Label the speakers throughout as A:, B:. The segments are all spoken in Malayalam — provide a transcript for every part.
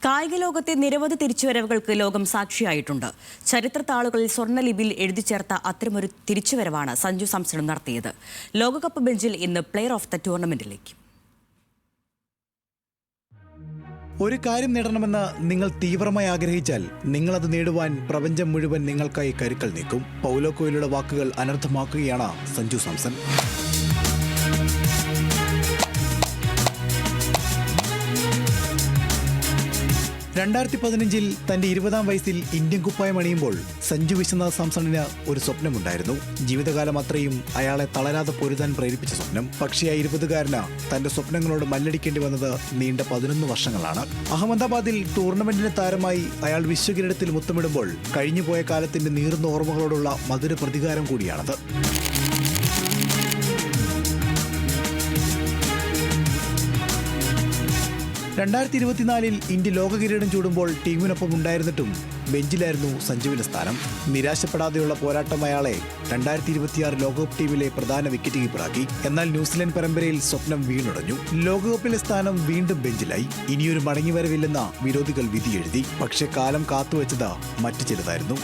A: കായിക ലോകത്തെ നിരവധി തിരിച്ചുവരവുകൾക്ക് ലോകം സാക്ഷിയായിട്ടുണ്ട്. ചരിത്ര താളുകളിൽ സ്വർണ്ണലിപിയിൽ എഴുതി ചേർത്ത അത്തരമൊരു തിരിച്ചുവരവാണ് സഞ്ജു സാംസൺ നടത്തിയത്. ലോകകപ്പ് ബെഞ്ചിൽ ഇന്ന് പ്ലെയർ ഓഫ് ദ ടൂർണമെന്റിലേക്ക്.
B: ഒരു കാര്യം നേടണമെന്ന് നിങ്ങൾ തീവ്രമായി ആഗ്രഹിച്ചാൽ നിങ്ങളത് നേടുവാൻ പ്രപഞ്ചം മുഴുവൻ നിങ്ങൾക്കായി കരുക്കൾ നീക്കും. പൗലോ കൊയ്ലോയുടെ വാക്കുകൾ അനർത്ഥമാക്കുകയാണ് സഞ്ജു സാംസൺ. രണ്ടായിരത്തി 2015 തന്റെ 20-ാം വയസ്സിൽ ഇന്ത്യൻ കുപ്പായം അണിയുമ്പോൾ സഞ്ജു വിശ്വനാഥ് സാംസണിന് ഒരു സ്വപ്നമുണ്ടായിരുന്നു. ജീവിതകാലം അത്രയും അയാളെ തളരാതെ പൊരുതാൻ പ്രേരിപ്പിച്ച സ്വപ്നം. പക്ഷേ ആ 20-കാരന് തന്റെ സ്വപ്നങ്ങളോട് മല്ലടിക്കേണ്ടി വന്നത് നീണ്ട 11 വർഷങ്ങളാണ്. അഹമ്മദാബാദിൽ ടൂർണമെന്റിന് താരമായി അയാൾ വിശ്വകിരീടത്തിൽ മുത്തമിടുമ്പോൾ കഴിഞ്ഞുപോയ കാലത്തിന്റെ നീറുന്ന ഓർമ്മകളോടുള്ള മധുര പ്രതികാരം കൂടിയാണത്. 2024 ഇന്ത്യ ലോക കിരീടം ചൂടുമ്പോൾ ടീമിനൊപ്പം ഉണ്ടായിരുന്നിട്ടും ബെഞ്ചിലായിരുന്നു സഞ്ജുവിന്റെ സ്ഥാനം. നിരാശപ്പെടാതെയുള്ള പോരാട്ടം അയാളെ 2026 ലോകകപ്പ് ടീമിലെ പ്രധാന വിക്കറ്റ് കീപ്പറാക്കി. എന്നാൽ ന്യൂസിലൻഡ് പരമ്പരയിൽ സ്വപ്നം വീണുടഞ്ഞു. ലോകകപ്പിലെ സ്ഥാനം വീണ്ടും ബെഞ്ചിലായി. ഇനിയൊരു മടങ്ങിവരവില്ലെന്ന വിരോധികൾ വിധിയെഴുതി. പക്ഷെ കാലം കാത്തുവെച്ചത് മറ്റു ചിലതായിരുന്നു.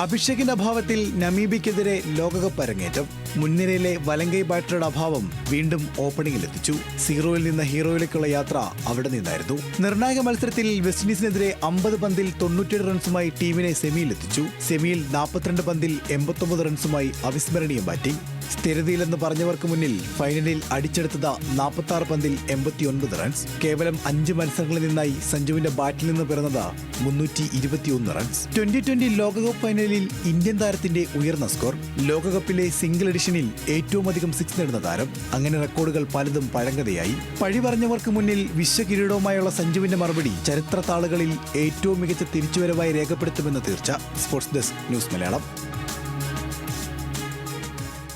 B: അഭിഷേകിന്റെ അഭാവത്തിൽ നമീബിയക്കെതിരെ ലോകകപ്പ് അരങ്ങേറ്റം. മുൻനിരയിലെ വലങ്കൈ ബാറ്ററുടെ അഭാവം വീണ്ടും ഓപ്പണിംഗിലെത്തിച്ചു. സീറോയിൽ നിന്ന് ഹീറോയിലേക്കുള്ള യാത്ര അവിടെ നിന്നായിരുന്നു. നിർണായക മത്സരത്തിൽ വെസ്റ്റ് ഇൻഡീസിനെതിരെ 50 പന്തിൽ 97 റൺസുമായി ടീമിനെ സെമിയിലെത്തിച്ചു. സെമിയിൽ 42 പന്തിൽ 89 റൺസുമായി അവിസ്മരണീയ ബാറ്റിംഗ്. സ്ഥിരതയിലെന്ന് പറഞ്ഞവർക്ക് മുന്നിൽ ഫൈനലിൽ അടിച്ചെടുത്തത് 46 പന്തിൽ 89 റൺസ്. കേവലം 5 മത്സരങ്ങളിൽ നിന്നായി സഞ്ജുവിന്റെ ബാറ്റിൽ നിന്ന് പിറന്നത് 321 റൺസ്. 2020 ലോകകപ്പ് ഫൈനലിൽ ഇന്ത്യൻ താരത്തിന്റെ ഉയർന്ന സ്കോർ. ലോകകപ്പിലെ സിംഗിൾ എഡിഷനിൽ ഏറ്റവും അധികം 6 നേടുന്ന താരം. അങ്ങനെ റെക്കോർഡുകൾ പലതും പഴങ്കഥയായി. പഴി പറഞ്ഞവർക്ക് മുന്നിൽ വിശ്വകിരീടവുമായുള്ള സഞ്ജുവിന്റെ മറുപടി ചരിത്ര താളുകളിൽ ഏറ്റവും മികച്ച തിരിച്ചുവരവായി രേഖപ്പെടുത്തുമെന്ന് തീർച്ച. Sports desk, news Malayalam.